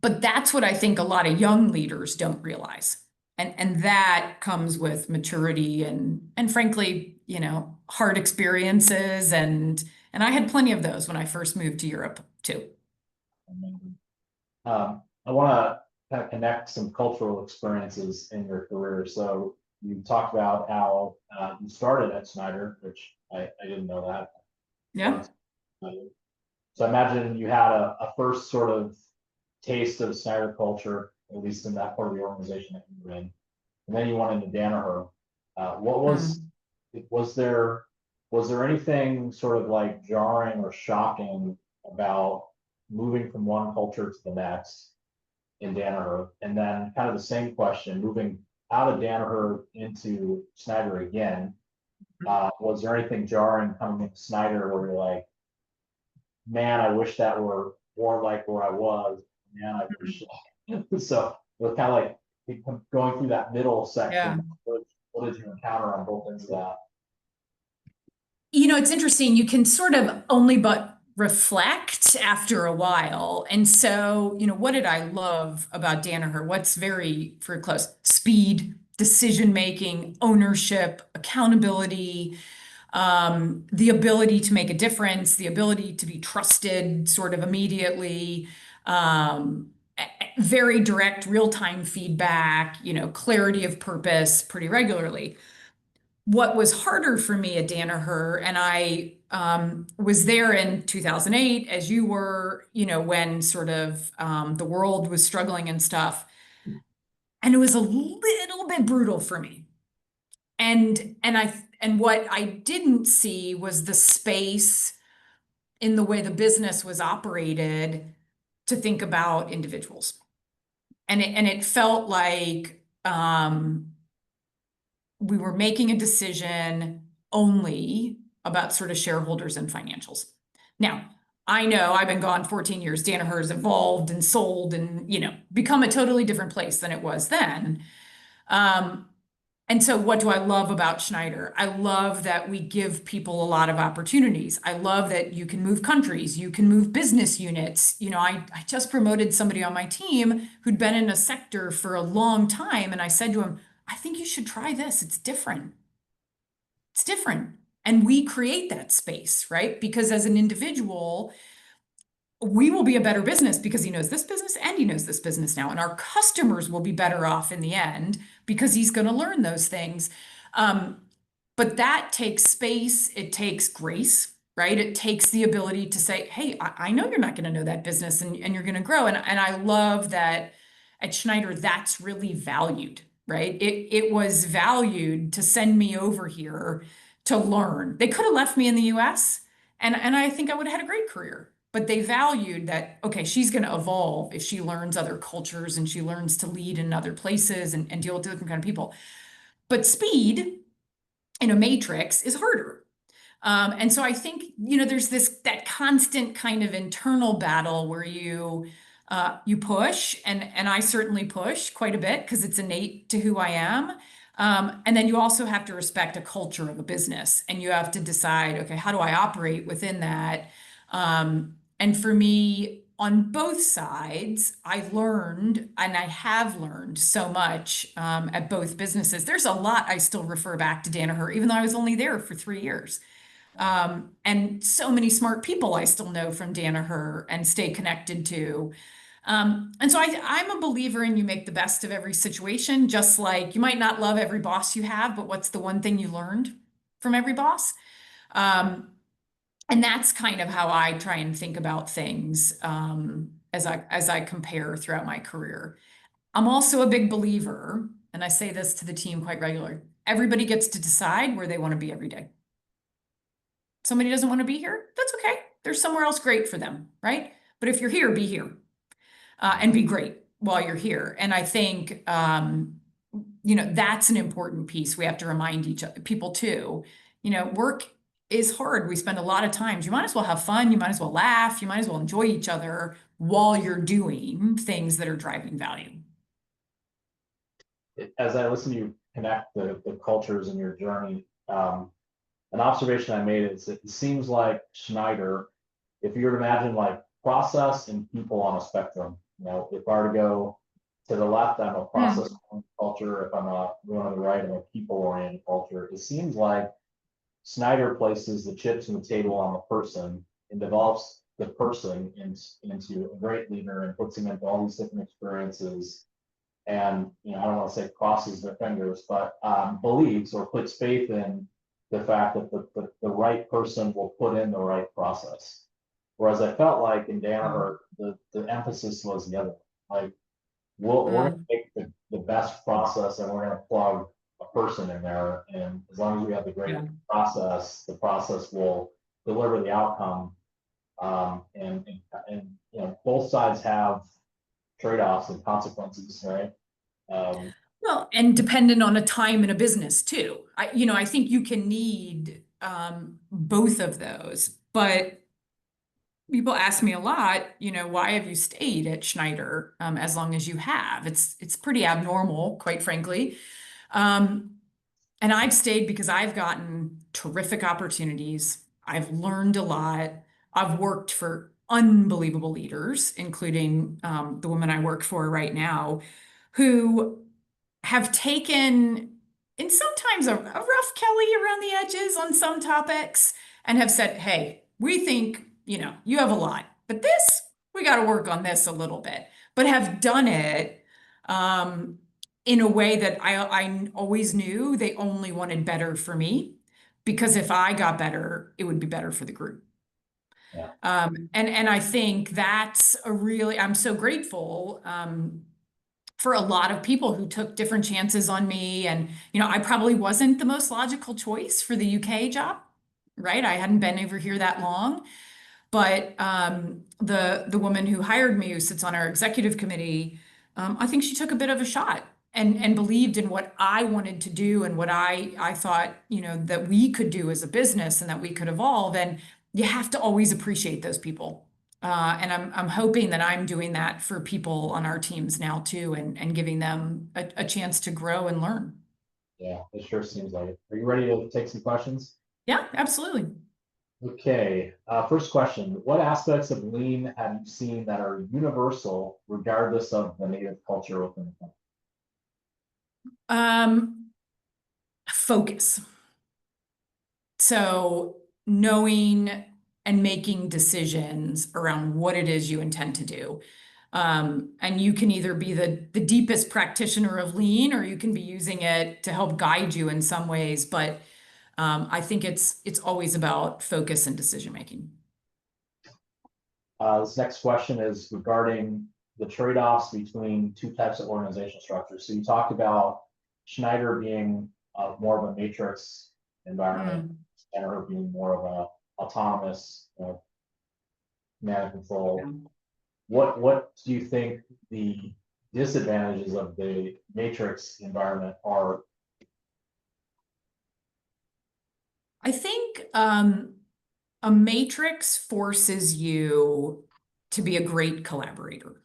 But that's what I think a lot of young leaders don't realize. And that comes with maturity and frankly, you know, hard experiences and I had plenty of those when I first moved to Europe too. I want to kind of connect some cultural experiences in your career. So you talked about how you started at Schneider, which I didn't know that. Yeah. So I imagine you had a first sort of taste of Schneider culture, at least in that part of the organization that you were in. and then you went into Danaher. What was there anything sort of like jarring or shocking about moving from one culture to the next in Danaher? And then kind of the same question, moving out of Danaher into Schneider again, was there anything jarring coming into Schneider where you're like, man, I wish that were more like where I was, man, I wish. So we're kind of like going through that middle section. What did you encounter on both ends of that? You know, it's interesting. You can sort of only but reflect after a while. And so, you know, what did I love about Danaher? What's very close? Speed, decision making, ownership, accountability, the ability to make a difference, the ability to be trusted sort of immediately, very direct real-time feedback, you know, clarity of purpose pretty regularly. What was harder for me at Danaher, and I was there in 2008, as you were, you know, when sort of the world was struggling and stuff, and it was a little bit brutal for me. And what I didn't see was the space in the way the business was operated to think about individuals. And it felt like we were making a decision only about sort of shareholders and financials. Now, I know I've been gone 14 years. Danaher has evolved and sold and, you know, become a totally different place than it was then. And so what do I love about Schneider? I love that we give people a lot of opportunities. I love that you can move countries, you can move business units. You know, I just promoted somebody on my team who'd been in a sector for a long time. And I said to him, I think you should try this. It's different. It's different. And we create that space, right? Because as an individual, we will be a better business because he knows this business and he knows this business now. And our customers will be better off in the end because he's going to learn those things. But that takes space. It takes grace, right? It takes the ability to say, hey, I know you're not going to know that business and you're going to grow. And I love that at Schneider, that's really valued, right? It was valued to send me over here to learn. They could have left me in the US and I think I would have had a great career. But they valued that, okay, she's going to evolve if she learns other cultures and she learns to lead in other places and deal with different kind of people. But speed in a matrix is harder. And so I think, you know, there's that constant kind of internal battle where you push, and I certainly push quite a bit because it's innate to who I am. And then you also have to respect a culture of a business, and you have to decide, okay, how do I operate within that? And for me, on both sides, I learned, and I have learned so much at both businesses. There's a lot I still refer back to Danaher, even though I was only there for 3 years. And so many smart people I still know from Danaher and stay connected to. And so I'm a believer in you make the best of every situation, just like you might not love every boss you have, but what's the one thing you learned from every boss? And that's kind of how I try and think about things as I compare throughout my career. I'm also a big believer, and I say this to the team quite regularly, everybody gets to decide where they want to be every day. Somebody doesn't want to be here, that's okay. There's somewhere else great for them, right? But if you're here, be here and be great while you're here. And I think, you know, that's an important piece. We have to remind people too, you know, work is hard. We spend a lot of times. You might as well have fun. You might as well laugh. You might as well enjoy each other while you're doing things that are driving value. As I listen to you connect the cultures in your journey, an observation I made is it seems like Schneider, if you were to imagine like process and people on a spectrum, you know, if I were to go to the left, I'm a process culture. If I'm going to the right, I'm a people-oriented culture. It seems like Schneider places the chips on the table on the person and develops the person into a great leader and puts him into all these different experiences. And, you know, I don't want to say crosses their fingers, but believes or puts faith in the fact that the right person will put in the right process. Whereas I felt like in Danaher, the emphasis was the other. Like we're gonna Mm, take the best process and we're gonna plug a person in there, and as long as we have the great yeah. process, the process will deliver the outcome. And you know, both sides have trade-offs and consequences, right? Um, Well, and dependent on a time in a business too. I think you can need both of those, but people ask me a lot, why have you stayed at Schneider as long as you have? It's pretty abnormal, quite frankly. Um, and I've stayed because I've gotten terrific opportunities. I've learned a lot. I've worked for unbelievable leaders, including the woman I work for right now, who have taken, and sometimes a rough Kelly around the edges on some topics, and have said, hey, we think, you have a lot, but this, we got to work on this a little bit, but have done it in a way that I always knew they only wanted better for me, because if I got better, it would be better for the group. yeah, And I think that's I'm so grateful for a lot of people who took different chances on me. And, I probably wasn't the most logical choice for the UK job, right? I hadn't been over here that long. But the woman who hired me, who sits on our executive committee, I think she took a bit of a shot and believed in what I wanted to do and what I thought, that we could do as a business and that we could evolve. And you have to always appreciate those people. And I'm hoping that I'm doing that for people on our teams now too, and giving them a chance to grow and learn. yeah, it sure seems like it. Are you ready to take some questions? Yeah, absolutely. Okay, first question. What aspects of lean have you seen that are universal regardless of the native culture within the company? Um, Focus. So knowing and making decisions around what it is you intend to do. And you can either be the deepest practitioner of lean, or you can be using it to help guide you in some ways. But I think it's always about focus and decision making. This next question is regarding the trade-offs between two types of organizational structures. So you talked about Schneider being more of a matrix environment, Mm, Schneider being more of a autonomous, command and control. yeah. What do you think the disadvantages of the matrix environment are? I think a matrix forces you to be a great collaborator.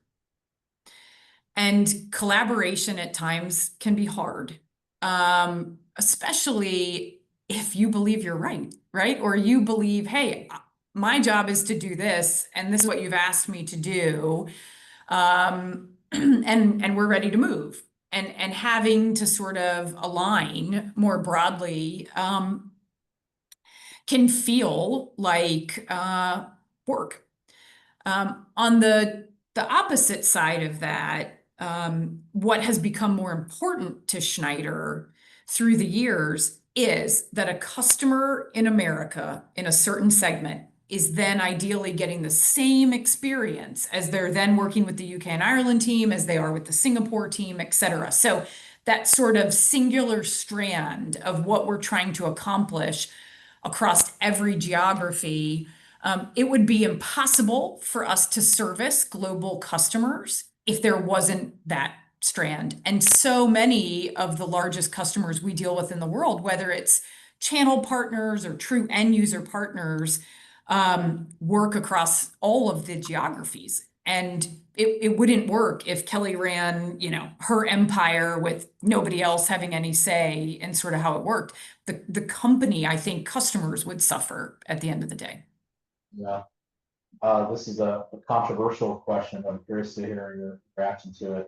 And collaboration at times can be hard, especially if you believe you're right, right? Or you believe, hey, my job is to do this, and this is what you've asked me to do, and we're ready to move. And having to sort of align more broadly can feel like work. On the opposite side of that, what has become more important to Schneider through the years is that a customer in America in a certain segment is then ideally getting the same experience as they're then working with the UK and Ireland team, as they are with the Singapore team, et cetera. So that sort of singular strand of what we're trying to accomplish across every geography, it would be impossible for us to service global customers if there wasn't that strand. And so many of the largest customers we deal with in the world, whether it's channel partners or true end user partners, work across all of the geographies. And it wouldn't work if Kelly ran, her empire with nobody else having any say in sort of how it worked. The company, I think customers would suffer at the end of the day. Yeah, this is a controversial question. I'm curious to hear your reaction to it.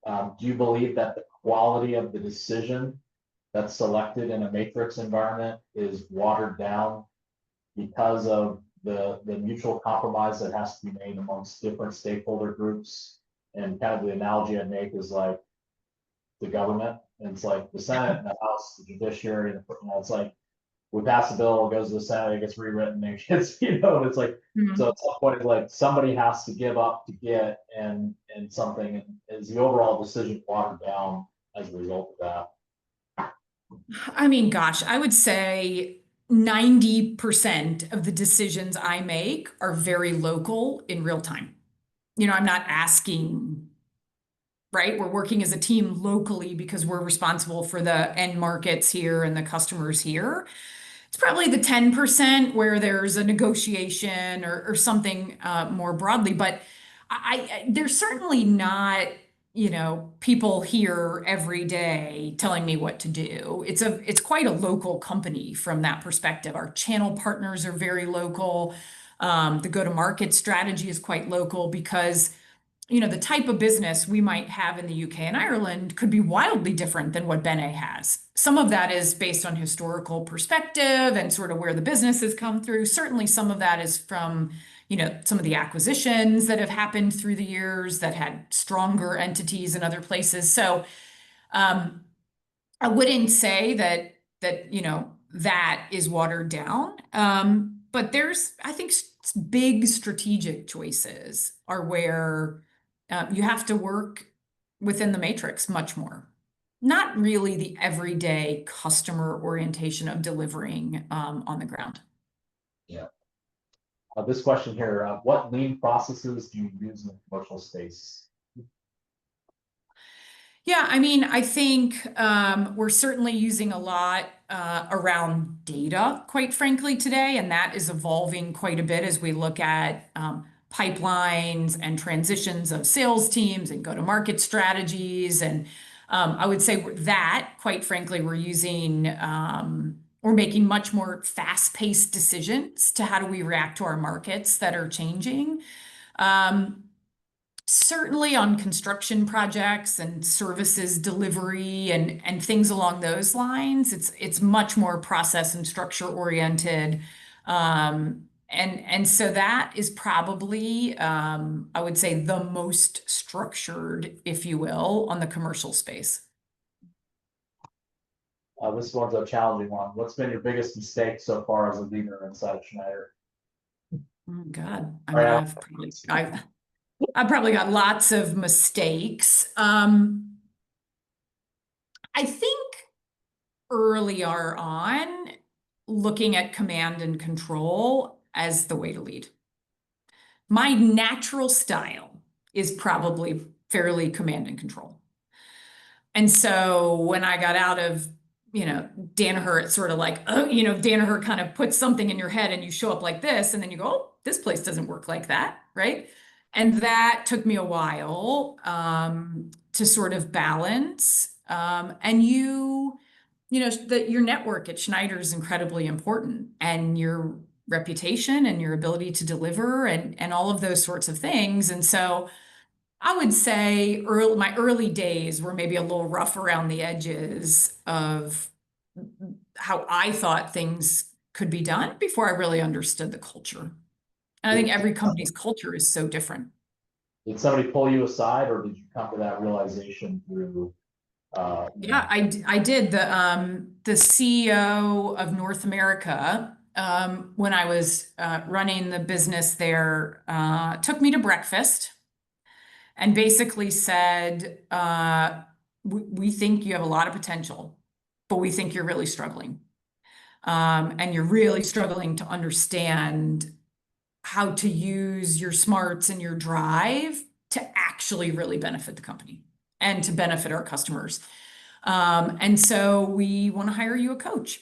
Do you believe that the quality of the decision that's selected in a matrix environment is watered down because of the mutual compromise that has to be made amongst different stakeholder groups? And kind of the analogy I make is like the government, and it's like the Senate and the House, the judiciary, and it's like we pass the bill, it goes to the Senate, it gets rewritten, it gets, it's like, so at some point, like, somebody has to give up to get, and something, and is the overall decision watered down as a result of that? I mean, gosh, I would say 90% of the decisions I make are very local in real time. I'm not asking, right? We're working as a team locally because we're responsible for the end markets here and the customers here. It's probably the 10% where there's a negotiation or something more broadly, but there's certainly not, people here every day telling me what to do. It's quite a local company from that perspective. Our channel partners are very local. The go-to-market strategy is quite local because the type of business we might have in the UK and Ireland could be wildly different than what Bene has. Some of that is based on historical perspective and sort of where the business has come through. Certainly, some of that is from, some of the acquisitions that have happened through the years that had stronger entities in other places. So, I wouldn't say that is watered down. But I think big strategic choices are where you have to work within the matrix much more. Not really the everyday customer orientation of delivering on the ground. Yeah. This question here, what lean processes do you use in the commercial space? Yeah, I mean, I think we're certainly using a lot around data, quite frankly, today, and that is evolving quite a bit as we look at pipelines and transitions of sales teams and go-to-market strategies. And I would say that, quite frankly, we're making much more fast-paced decisions to how do we react to our markets that are changing. Certainly on construction projects and services delivery and things along those lines, it's much more process and structure oriented. And so that is probably, I would say, the most structured, if you will, on the commercial space. This one's a challenging one. What's been your biggest mistake so far as a leader inside of Schneider? Oh God, I mean, I've probably got lots of mistakes. I think earlier on, looking at command and control as the way to lead. My natural style is probably fairly command and control. And so when I got out of, Danaher, it's sort of like, Danaher kind of puts something in your head and you show up like this, and then you go, oh, this place doesn't work like that, right? And that took me a while to sort of balance. And your network at Schneider is incredibly important, and your reputation and your ability to deliver and all of those sorts of things. And so I would say my early days were maybe a little rough around the edges of how I thought things could be done before I really understood the culture. And I think every company's culture is so different. Did somebody pull you aside, or did you come to that realization through? Yeah, I did. The CEO of North America, when I was running the business there, took me to breakfast and basically said, we think you have a lot of potential, but we think you're really struggling. And you're really struggling to understand how to use your smarts and your drive to actually really benefit the company and to benefit our customers. And so we want to hire you a coach.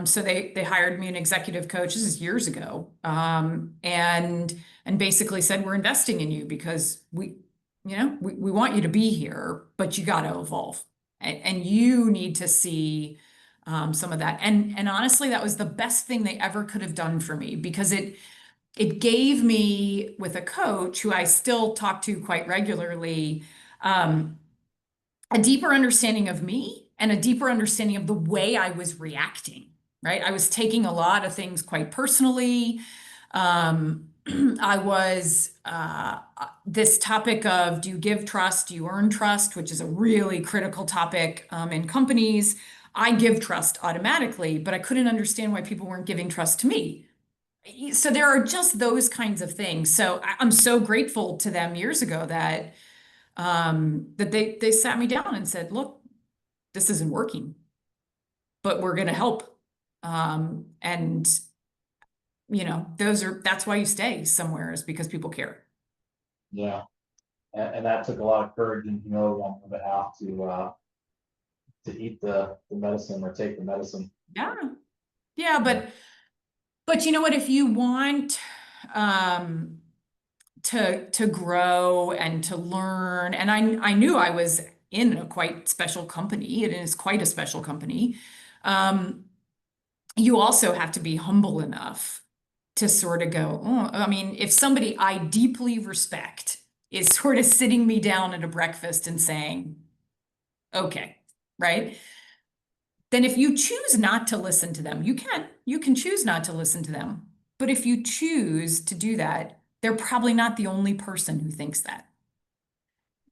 So they hired me an executive coach. This is years ago. And basically said, we're investing in you because we want you to be here, but you got to evolve, and you need to see some of that. And honestly, that was the best thing they ever could have done for me, because it gave me, with a coach who I still talk to quite regularly, a deeper understanding of me and a deeper understanding of the way I was reacting, right? I was taking a lot of things quite personally. I was this topic of, do you give trust, do you earn trust, which is a really critical topic in companies. I give trust automatically, but I couldn't understand why people weren't giving trust to me. So there are just those kinds of things. So I'm so grateful to them years ago that they sat me down and said, look, this isn't working, but we're going to help. And that's why you stay somewhere, is because people care. Yeah. And that took a lot of courage and humility on your behalf to eat the medicine or take the medicine. Yeah. Yeah. But you know what, if you want, to grow and to learn, and I knew I was in a quite special company. It is quite a special company. You also have to be humble enough to sort of go, oh, I mean, if somebody I deeply respect is sort of sitting me down at a breakfast and saying, okay, right? Then if you choose not to listen to them, you can choose not to listen to them. But if you choose to do that, they're probably not the only person who thinks that.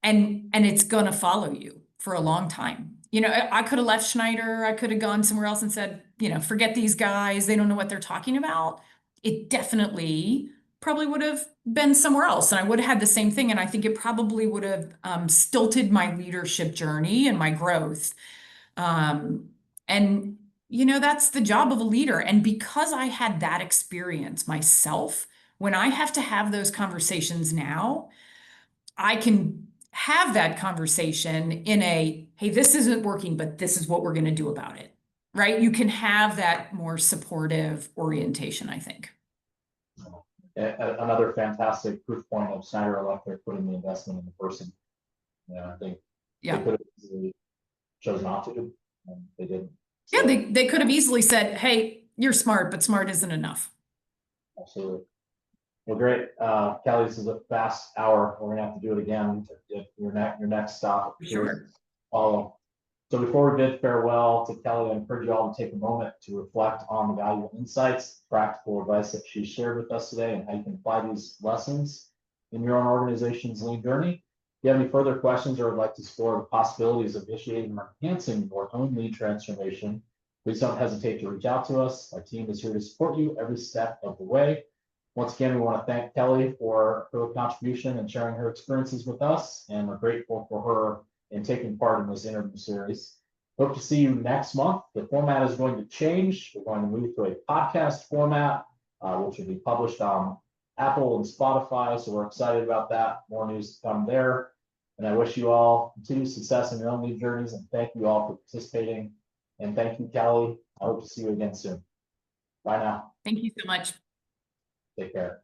And it's going to follow you for a long time. I could have left Schneider, I could have gone somewhere else and said, forget these guys, they don't know what they're talking about. It definitely probably would have been somewhere else, and I would have had the same thing. And I think it probably would have stilted my leadership journey and my growth. And that's the job of a leader. And because I had that experience myself, when I have to have those conversations now, I can have that conversation in a, hey, this isn't working, but this is what we're going to do about it. Right? You can have that more supportive orientation, I think. Another fantastic proof point of Schneider Electric putting the investment in the person. I think they could have easily chose not to, and they didn't. So, yeah, they could have easily said, hey, you're smart, but smart isn't enough. Absolutely. Well, great. Kelly, this is a fast hour. We're gonna have to do it again if your next stop. Sure. Follow. So before we bid farewell to Kelly, I encourage you all to take a moment to reflect on the valuable insights, practical advice that she shared with us today, and how you can apply these lessons in your own organization's lean journey. If you have any further questions or would like to explore the possibilities of initiating or enhancing your own lean transformation, please don't hesitate to reach out to us. Our team is here to support you every step of the way. Once again, we want to thank Kelly for her contribution and sharing her experiences with us, and we're grateful for her in taking part in this interview series. Hope to see you next month. The format is going to change. We're going to move to a podcast format, which will be published on Apple and Spotify. So we're excited about that. More news to come there. And I wish you all continued success in your own lead journeys. And thank you all for participating. And thank you, Kelly. I hope to see you again soon. Bye now. Thank you so much. Take care.